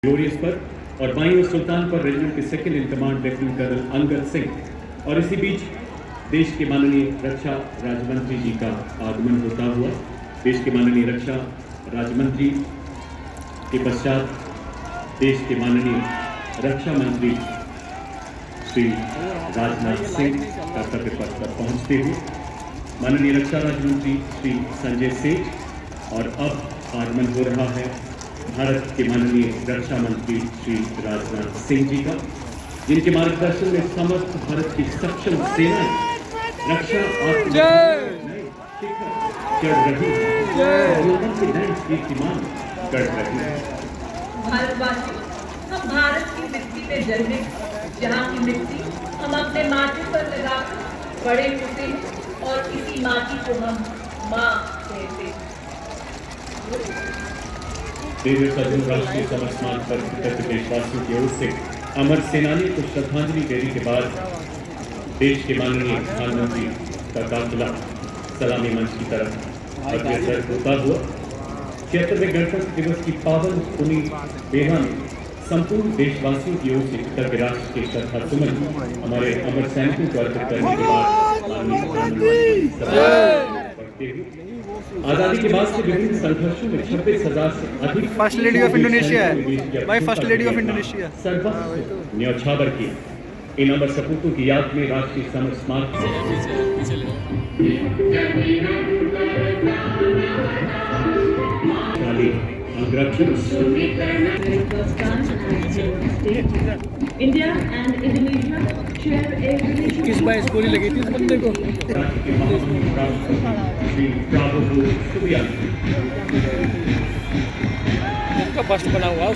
Glorious पर और बाईं ओर सुल्तान पर रेजिमेंट के second in command lieutenant colonel Angad Singh. और इसी बीच देश के माननीय रक्षा राज्य मंत्री जी का आगमन होता हुआ देश के माननीय रक्षा राज्य मंत्री के पश्चात देश के माननीय रक्षा मंत्री श्री राजनाथ सिंह कर्तव्य पथ पर पहुंचते हुए माननीय रक्षा राज्य मंत्री श्री संजय सेठ और अब आगमन हो रहा है भारत के माननीय रक्षा मंत्री श्री राजनाथ सिंह जी का, जिनके मार्गदर्शन में समस्त भारत की सक्षम सेना रक्षा चढ़ रही है। भारतवासी हम भारत की मिट्टी में जन्मे, जहाँ की मिट्टी हम अपने माथे पर लगाकर बड़े होते हैं और इसी माटी को हम माँ कहते हैं। राष्ट्रीय समर स्मारक पर कृतज्ञ देशवासियों की ओर से अमर सेनानियों को श्रद्धांजलि देने के बाद देश के माननीय प्रधानमंत्री का काफिला सलामी मंच की तरफ अग्रसर होता हुआ 76वें गणतंत्र दिवस की पावन पुनी बेला में संपूर्ण देशवासियों की ओर से कृतज्ञ राष्ट्र के श्रद्धा सुमन हमारे अमर सैनिकों को अर्पित करने के बाद माननीय प्रधानमंत्री आजादी के बाद से विभिन्न संघर्षों में 26,000 से अधिक फर्स्ट लेडी ऑफ इंडोनेशिया है भाई, फर्स्ट लेडी ऑफ इंडोनेशिया सर्वस्व न्यौछावर की इन अमर सपूतों की याद में राष्ट्रीय समर स्मारक India and Indonesia share a relation. किस बार गोली लगी थी इस बंदे को? उनका बस्ट बना हुआ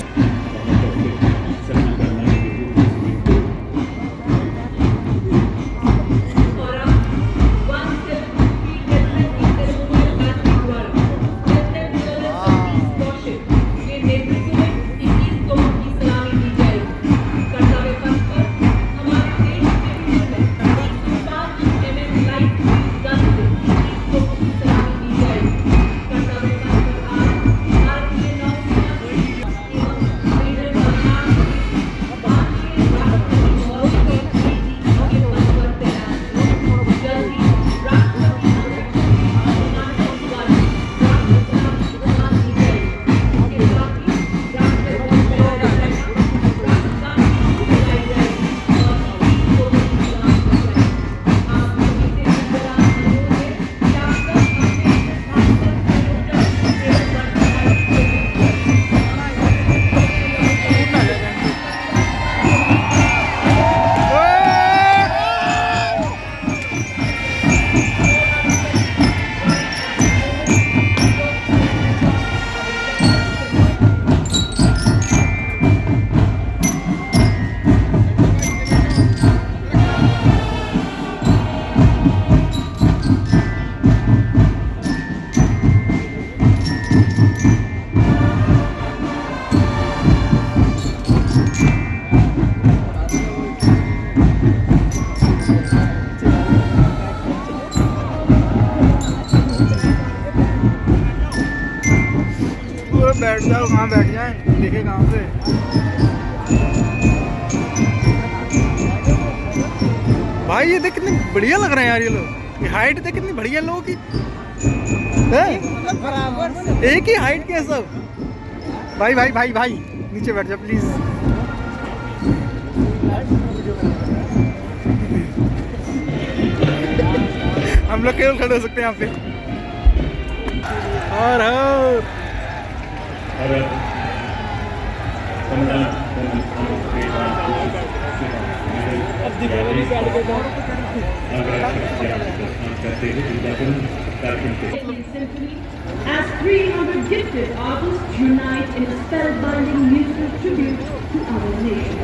बैठ जाओ, कहाँ बैठ जाए, देखे कहाँ से। भाई ये देख कितने बढ़िया लग रहे हैं यार ये लोग, ये हाइट देख कितनी बढ़िया लोगों की है, एक ही हाइट के सब। भाई भाई भाई भाई नीचे बैठ जाओ प्लीज। हम लोग केवल खड़े हो सकते हैं यहाँ पे। और As 300 gifted artists unite in a spellbinding musical tribute to our nation.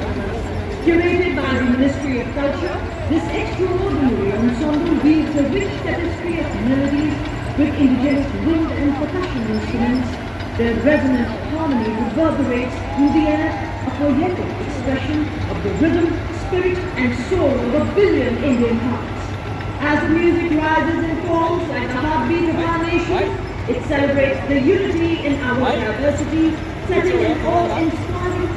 Curated by the Ministry of Culture, this extraordinary ensemble weaves a rich tapestry of melodies with indigenous wind and percussion instruments. Their resonant harmony reverberates through the air, a poetic expression of the rhythm, spirit and soul of a billion Indian hearts. As the music rises and falls like the heartbeat of our nation, it celebrates the unity in our diversity, setting an awe-inspiring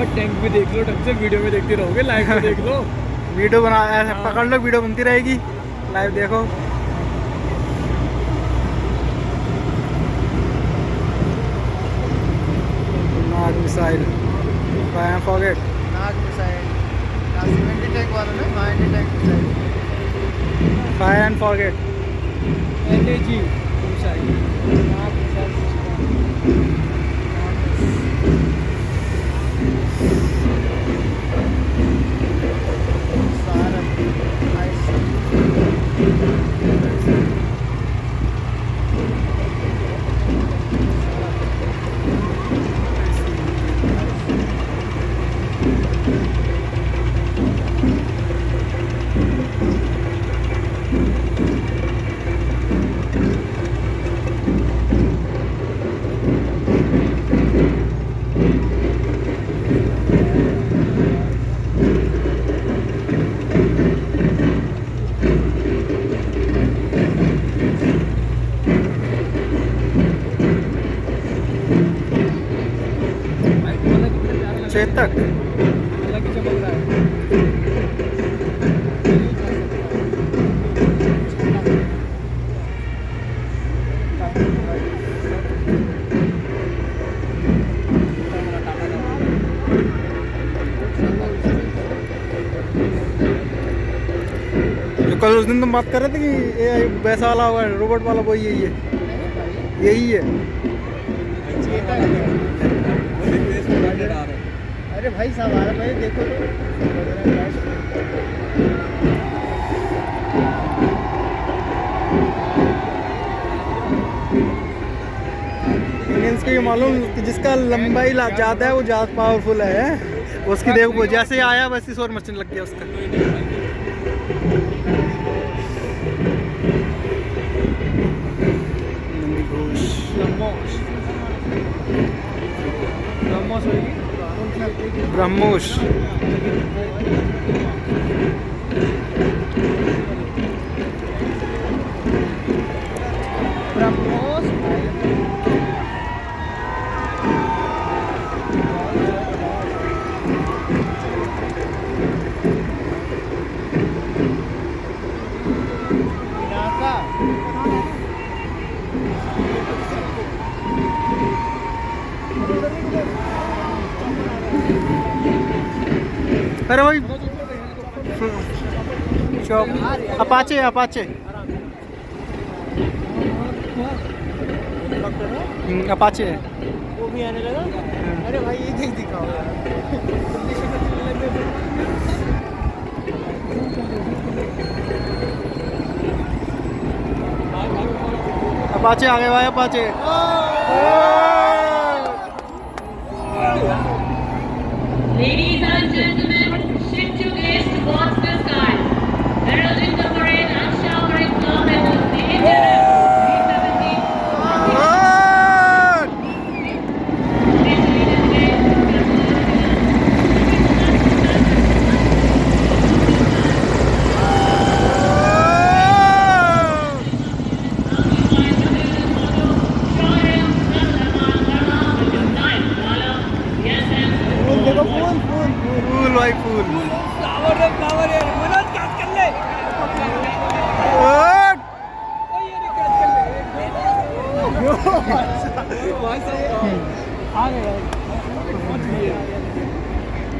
मैं tank भी देख लो ढंग से, video में देखते रहोगे, live में देख लो। वीडियो बना ऐसे पकड़ लो, वीडियो बनती रहेगी, लाइव देखो। Nag missile, fire and forget. Nag missile, सीमेंटी टैंक वाला ना, mind tank missile, fire and forget. NAG missile, Nag missile Chetak. अलग ही चमक रहा है। जो कल उस दिन तुम बात कर रहे थे कि ये वैसा वाला होगा, रोबोट वाला, वही यही है, यही है। अरे भाई साहब आ रहा भाई, देखो तो इंडियंस को ये मालूम कि जिसका लंबाई ज़्यादा है वो ज़्यादा पावरफुल है। उसकी देखो जैसे आया वैसे शोर मचने लग गया उसका। ब्रह्मोस। अरे भाई अपाचे, अपाचे, अपाचे है। वो भी आने लगा। अरे भाई ये देख दिखाओ यार। अपाचे आ गए भाई, Apache. Ladies and gentlemen, ship to gaze towards the sky. Heralding the parade and showering love medals, the Indian फूल भाई फूल। फ्लावर यार, मनोज कैच कर ले।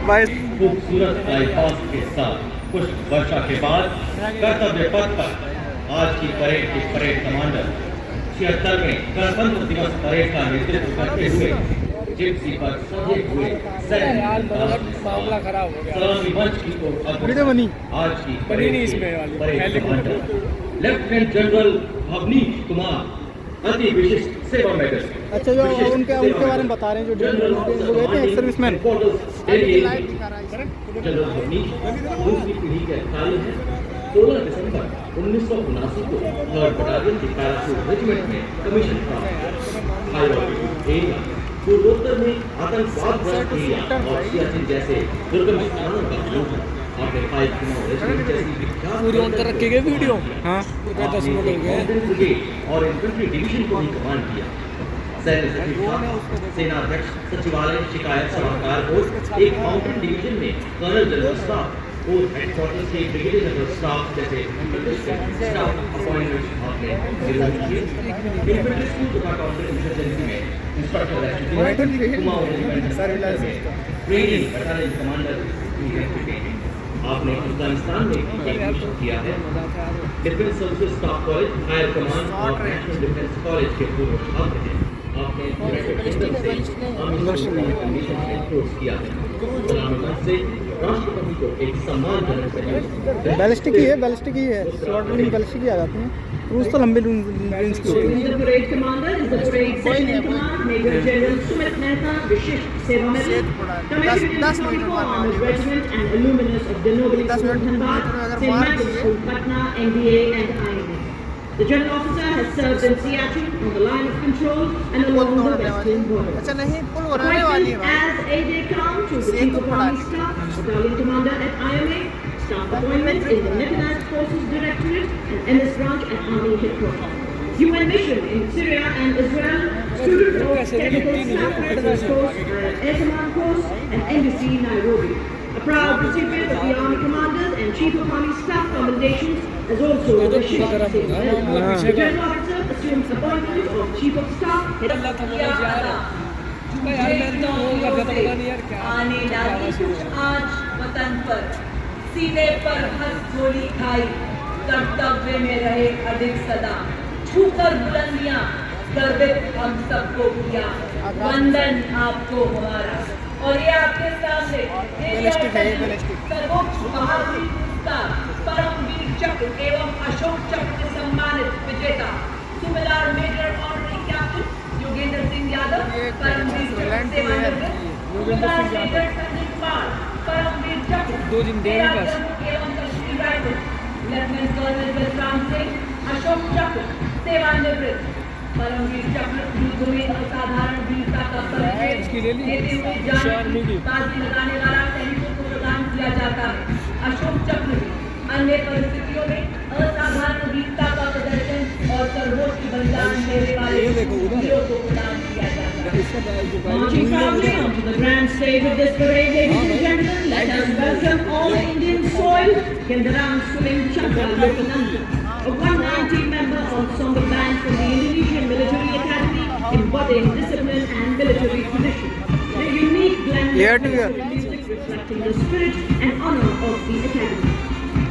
भाई खूबसूरत फ्लाईपास्ट के साथ पुष्प वर्षा के बाद कर्तव्य पथ पर आज की परेड के परेड कमांडर 76वें गणतंत्र दिवस परेड का नेतृत्व करते हुए जिप्सी पर सजे हुए मामला खराब हो गया। सलामी मंच की ओर वीडियो बनी आज की बनी नहीं इसमें वाली, parade commander lieutenant general Bhavnish Kumar अति विशिष्ट सेवा मेडल। अच्छा, जो उनके बारे में बता रहे हैं, जो वो गए थे सर्विसमैन। जनरल भवनीश दूसरी पीढ़ी के अधिकारी हैं। 16 दिसंबर 1979 को 3rd बटालियन की पैराशूट रेजिमेंट में कमीशन प्राप्त। हाई ऑल्टीट्यूड एरिया, पूर्वोत्तर में आतंकवाद ग्रस्त एरिया और सियाचिन जैसे दुर्गम स्थानों का अनुभव आपने 5 चुनाव रेजिमेंट जैसी विख्यात पूरी ऑन कर रखी गई वीडियो। हाँ, 10 मिनट हो गए। ब्रिगेड और इन्फेंट्री डिवीजन को भी कमांड किया। सैन्य सचिव, सेनाध्यक्ष, सचिवालय, शिकायत सलाहकार पोस्ट, एक माउंटेन डिवीजन में कर्नल जनरल स्टाफ और हेडक्वार्टर से ब्रिगेडियर जनरल स्टाफ जैसे प्रतिष्ठित स्टाफ अपॉइंटमेंट्स आपने निर्वहित किए। इन्फेंट्री स्कूल तथा काउंटर इंसर्जेंसी में इंस्ट्रक्टर रह चुके हैं। कुमाऊं रेजिमेंट में ट्रेनिंग बटालियन कमांडर भी रह चुके हैं। आपने अफगानिस्तान में एडमिशन किया है। Defence services staff college, higher command और नेशनल डिफेंस कॉलेज के पूर्व छात्र हैं। आपने यूनाइटेड किंगडम से आर्मी कमीशन में कोर्स किया है। प्रधानमंत्री से राष्ट्रपति को एक सम्मानजनक सहयोग। बैलिस्टिक ही है शॉर्ट रेंज बैलिस्टिक ही आ जाते हैं। क्रूज तो लंबे रेंज की होती है। The parade commander is the parade second in command, Major General Sumit Mehta, Vishisht Seva Medal, commissioned in 44 Armored Regiment and alumnus of the Nobel School Dhanbad, St. Michael's School Patna, NDA and IMA. The general officer has served in Siachen on the line of control and along the western border. अच्छा नहीं पुल बनाने वाली है Appointed as aide-de-camp to the Chief of Army Staff, Battalion Commander at IMA, staff appointments in the Mechanized Forces Directorate and MS branch at Army Headquarters. UN mission in Syria and Israel, student of technical staff officers course, Air Command course and Embassy Nairobi. A proud recipient of the Army Commanders and Chief of Army Staff commendations as also the Vishisht Seva Medal. The general officer assumes appointment of Chief of Staff, Head of आने लगी कुछ आज वतन पर, सीने पर हंस गोली खाई, कर्तव्य में रहे अडिग सदा, छूकर बुलंदियां गर्वित हम सबको किया, वंदन आपको हमारा। और ये आपके सामने सर्वोच्च बहादुरी पुरस्कार परमवीर चक्र एवं अशोक चक्र से सम्मानित विजेता subedar major honorary captain Yogendra Singh Yadav, Param Vir Chakra सेवानिवृत्त सुबेदार मेजर संजय कुमार, परमवीर चक्र एवं Kashmir rifle lieutenant colonel Balram Singh, Ashok Chakra सेवानिवृत्त, परमवीर चक्र युद्ध में असाधारण वीरता का परिचय देते हुए जान बाजी लगाने वाला सैनिकों को प्रदान किया जाता है। अशोक चक्र में अन्य परिस्थितियों में असाधारण वीरता का प्रदर्शन और सर्वोच्च बलिदान देने वाले वीरों को प्रदान किया जाता है। Marching proudly onto the grand stage of this parade, ladies and gentlemen, let us welcome all Indian soil, Kendarang Suling Chakra Lokananda, a 190 member ensemble band from the Indonesian Military Academy, embodying discipline and military tradition. Their unique blend of music reflecting the spirit and honor of the academy.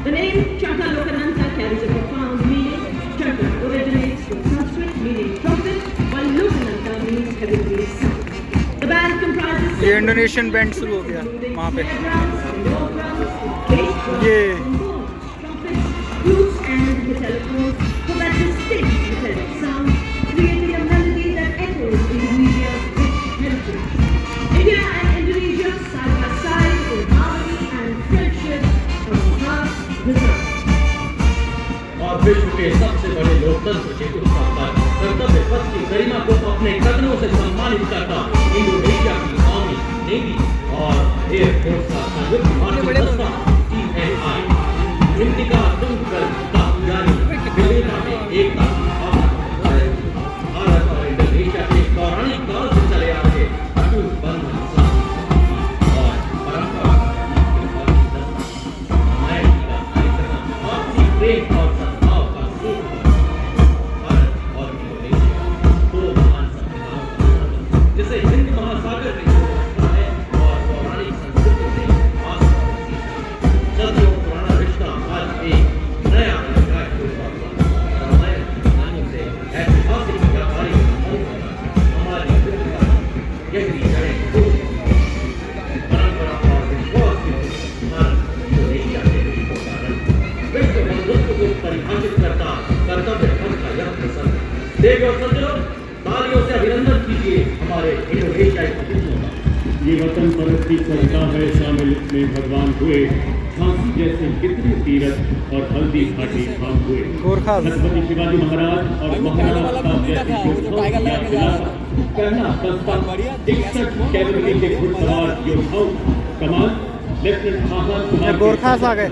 The name Chakra Lokananta carries a profound meaning. Chakra originates from Sanskrit meaning trumpet, while Lokananta means heavenly sound. The band comprises ये Indonesian band शुरू हो गया वहाँ पे ये flutes and metallic notes provide distinct metallic sound, creating a melody that echoes Indonesia's rich heritage. India and Indonesia side by side in harmony and friendship from past reserve. और विश्व के सबसे बड़े लोकतंत्र के उत्सव पर कर्तव्य पथ की गरिमा को अपने कदमों से सम्मानित करता इंडोनेशिया की आर्मी, नेवी और एयरफोर्स का संयुक्त भारतीय दस्ता TNI इंतका तुमकर यानी विविधता में एकता भारत और इंडोनेशिया के पौराणिक काल से चले आ रहे अटूट बंधन और परंपरा प्रेम और सद्भाव का सूत्र भारत और इंडोनेशिया दो महान सभ्यताओं का जिसे हिंद महासागर ने जोड़ा है और पौराणिक संस्कृति से आस्था सीखा। सदियों पुराना रिश्ता आज एक नया अध्याय खुलता हुआ रामायण की कहानी से ऐतिहासिक व्यापारिक हमारी विविधता गहरी जड़ें परंपरा और विश्वास के भारत इंडोनेशिया के रिश्तों का रंग विश्व बंधुत्व को परिभाषित करता कर्तव्य पथ का यह प्रसंग। देव और सज्जनों, तालियों से अभिनंदन कीजिए हमारे इंडोनेशियाई अतिथियों का। ये वतन परत की सरिता है, शामिल में भगवान हुए, झांसी जैसे कितने तीरथ और हल्दी घाटी धाम हुए। गोरखा छत्रपति शिवाजी महाराज और महाराणा प्रताप जैसे योद्धाओं की याद दिलाता कहना बसपा 61 कैटेगरी के घुड़सवार योद्धाओं कमान लेफ्टिनेंट आहार गोरखास आ गए।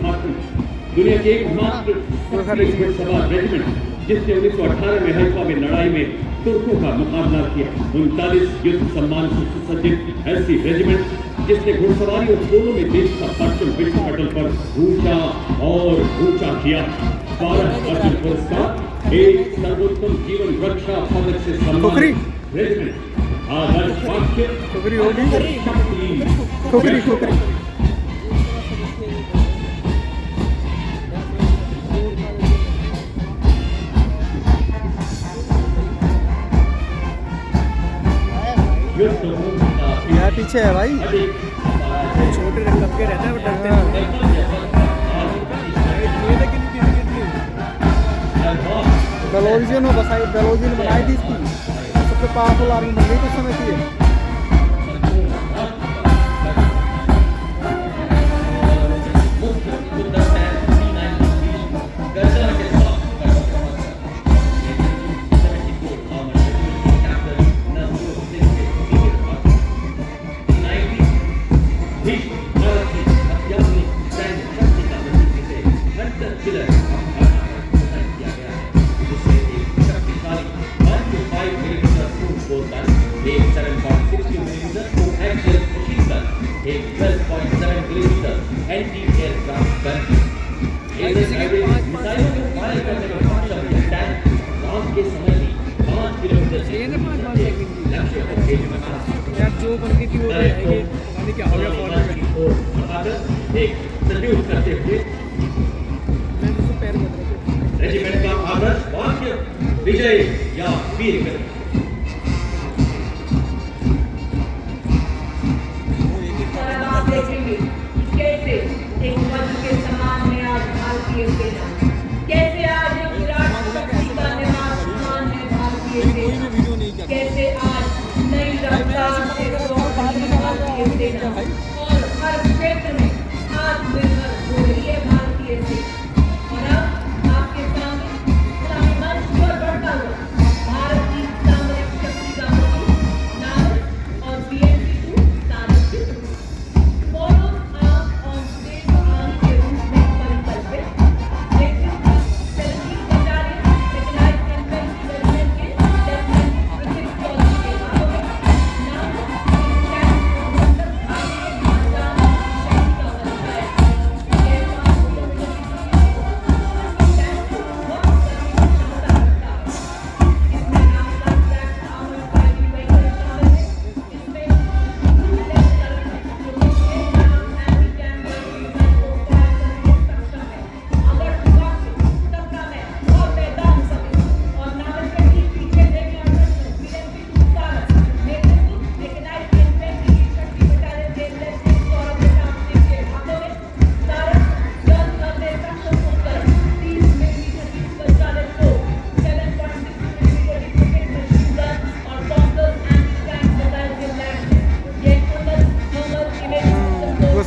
दुनिया के एकमात्र घुड़सवार रेजिमेंट जिसने 1918 में हल्फा में लड़ाई में तुर्कों का मुकाबला किया। 39 युद्ध सम्मान से सुसज्जित ऐसी रेजिमेंट जिसने घुड़सवारी और पोलो में देश का परचम विश्व पटल पर ऊंचा और ऊंचा किया। 12 अर्जुन पुरस्कार, एक सर्वोत्तम जीवन रक्षा पदक से खोखरी। सम्मानित रेजिमेंट। आदर्श वाक्य खोखरी होगी। शक्ति। खोखरी खोखरी। यार पीछे है भाई, छोटे रकम के रहता है वो डरते हैं। बेलोजियन बनाई थी इसकी, सबसे पावरफुल आर्मी बन गई कुछ समय की है। यार जो बनती थी वो रहेगी, पता नहीं क्या हो गया फॉर्म एक सल्यूट करते हुए मैं उसको पैर बदल रहा हूँ। रेजिमेंट का आदर्श वाक्य विजय या वीर गति। और अब आप देखेंगे कैसे एक वज्र के समान है आज भारतीय सेना, कैसे आज एक विराट शक्ति का निर्माण है भारतीय सेना, कैसे आज नई रफ्तार से भारतीय सेना और हर क्षेत्र में आत्मनिर्भर हो रही है भारतीय सेना। और अब आपके सामने मंच पर बढ़ता हुआ भारत की सामरिक शक्ति का प्रतीक नामक और BMP-2 Sarathi follows up on state army के रूप में परिकल्पित, लेकिन 17 बटालियन mechanized infantry regiment के Lieutenant Pratik Chaudhary के हाथों में नामक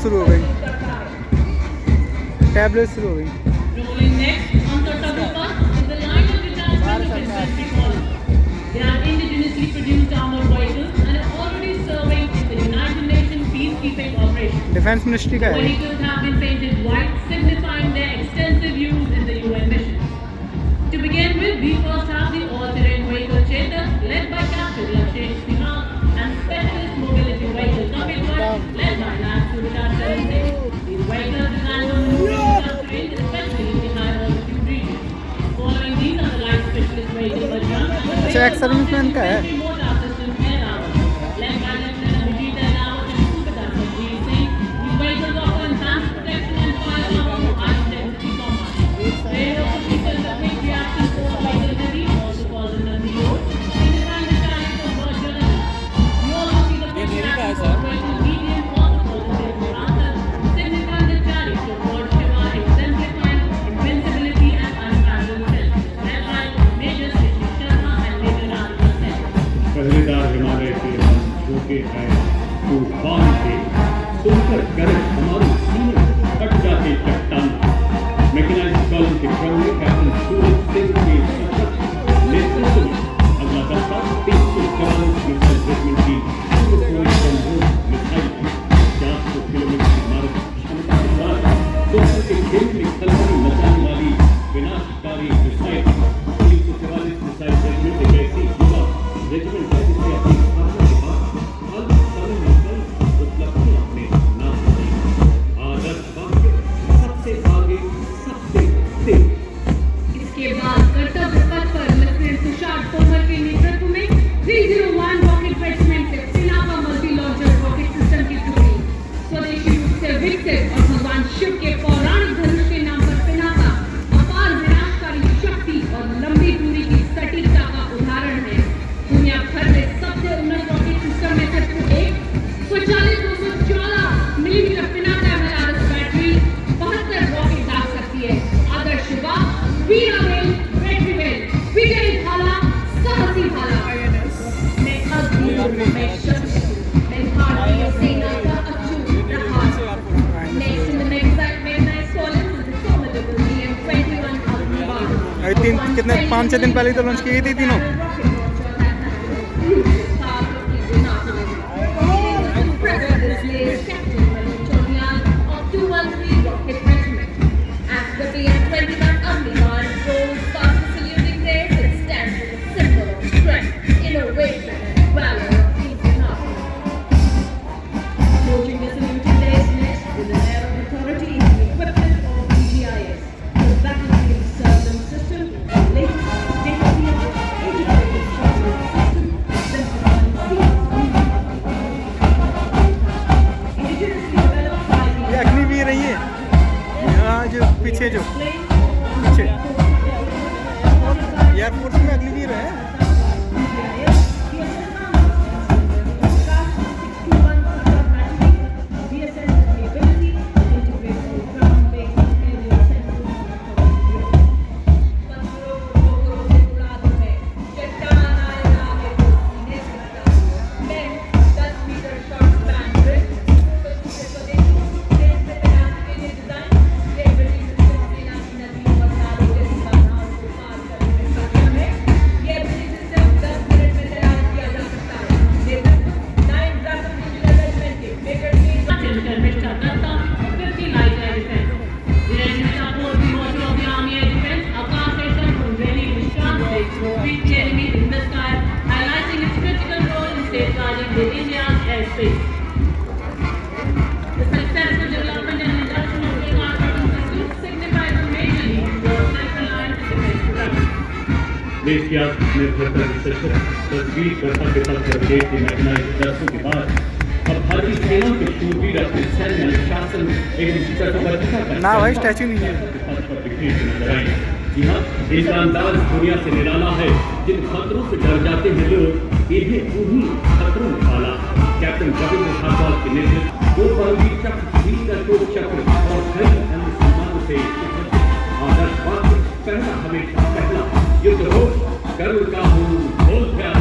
शुरू हो गई, टैबलेट शुरू हो गई। Rolling next on the Tabuka is the line of detachment of infantry columns. They are indigenously produced armored vehicles and are already serving in the United Nations peacekeeping operation. Defence ministry का है। Vehicles have been painted white, signifying their extensive use in the UN mission. To begin with, we first have the all-terrain vehicle Chetak, led by Captain Lakshesh Sinha, and specialist mobility vehicle Kapilwar, led by Lance Surita Charan Singh. These vehicles designed for maneuvering tough terrain, especially in the high altitude regions. Following these are the light specialist vehicle Bajrang, and the अच्छा, ex-serviceman का है। infantry motor systems air armor, led by Lieutenant Abhijit Rawat and Subedar Sajid Singh. These vehicles offer enhanced protection and firepower for high-intensity combat. Radar officers are quick reaction force vehicle heavy, also called the Nandi Road, signifying the challenge of virtual attack. You also see the quick reaction force vehicle medium, also called the Devmurata, signifying the challenge of Lord Shiva, exemplifying invincibility and unparalleled strength, led by Major Srishi Sharma and Major Radhika Sen. पहरेदार हिमालय के हम झोंके हैं तूफान के, सुनकर गरज हमारी सीने कट जाते चट्टान। मैकेनाइज्ड कॉलम के क्रम में कैप्टन सूरज सिंह के सशक्त नेतृत्व में अगला दस्ता 344 मिसाइल रेजिमेंट की मिसाइल 400 किलोमीटर की मारक क्षमता के साथ दुश्मन के खेल में कलबली मचाने वाली विनाशकारी मिसाइल 5-6 दिन पहले तो लॉन्च की थी तीनों। पीछे जो पीछे एयरफोर्स में अग्निवीर है। देश की आत्मनिर्भरता की सशक्त तस्वीर करता पिता कर देश के मैकेनाइज्ड दस्तों के बाद अब भारतीय सेना के शूरवीर अपने सैन्य अनुशासन एवं चटबद्धता का ना भाई स्टैचू नहीं है पर बिखरे हुए नजर आए। जी हाँ, इनका अंदाज दुनिया से निराला है। जिन खतरों से डर जाते हैं लोग, इन्हें उन्हीं खतरों में पाला। कैप्टन रविंद्र ठाकुर के नेतृत्व दो परमवीर चक्र, वीर अशोक चक्र और कई अन्य सम्मानों से आदर्श वाक्य पहला हमेशा पहला युद्ध हो कर्म का हूँ बोल प्यार।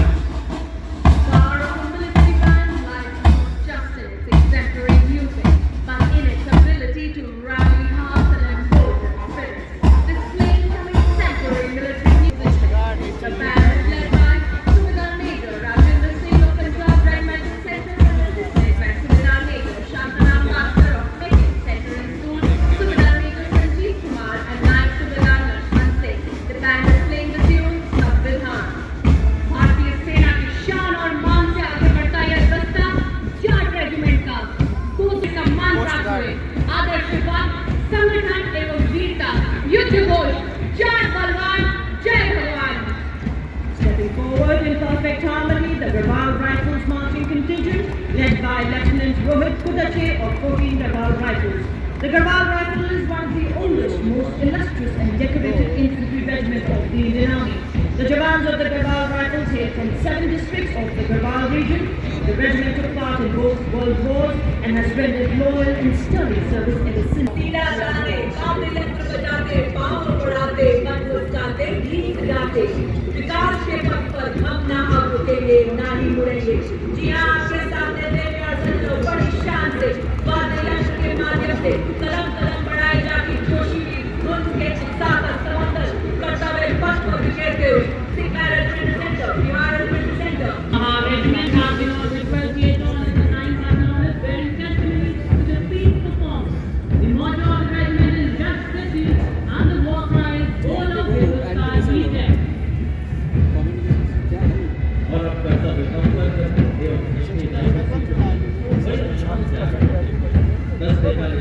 Led by Lieutenant Rohit Kudache of 14 Garhwal Rifles. The Garhwal Rifle is one of the oldest, most illustrious and decorated infantry regiments of the Indian Army. The Jawans of the Garhwal Rifles hail from 7 districts of the Garhwal region. The regiment took part in both world wars and has rendered loyal and sturdy service ever since. विकास के पथ पर हम ना अब रुकेंगे ना ही मुड़ेंगे। जी हाँ, आपके सामने बड़ी शान से वाद्य यंत्र के माध्यम से कदम कदम बढ़ाए जाके जोशीली धुन के उत्साह का समंदर कर्तव्य पथ पर बिखेरते हुए Sikh regiment centre, Bihar regiment centre, regiment has been always well placed on the 9th Army is bearing testimony to the peace performed. The motto of the regiment is justice and the war cry is all of the sky we dead. और अब पैसा बेटा पर 10 देखा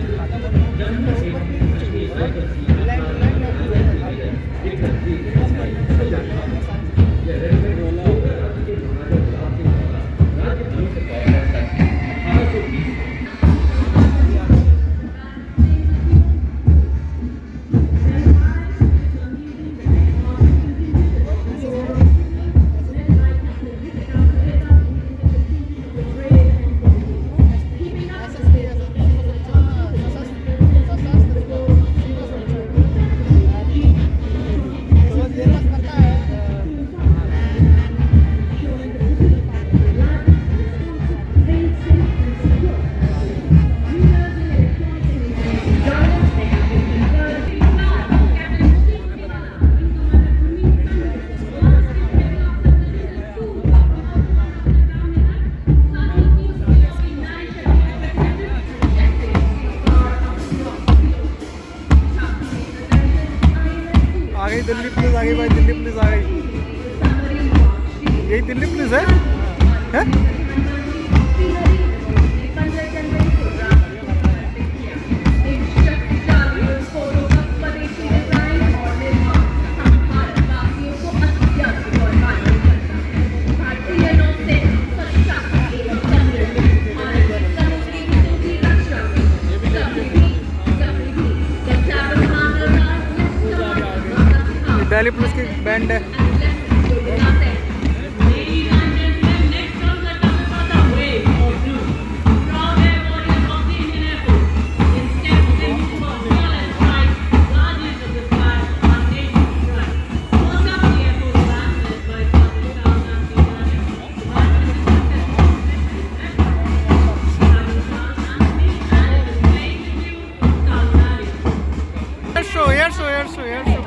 Delhi police की band है। Ladies and gentlemen, next comes the Tamil wave of blue. Proud air warriors of the Indian Air Force. In step with the movement of fuel and pride, guardians of the sky, our nation's pride. Most of the Air Force band led by Sergeant Shahzad Tijani, Sergeant Air show, air show, air show, air show.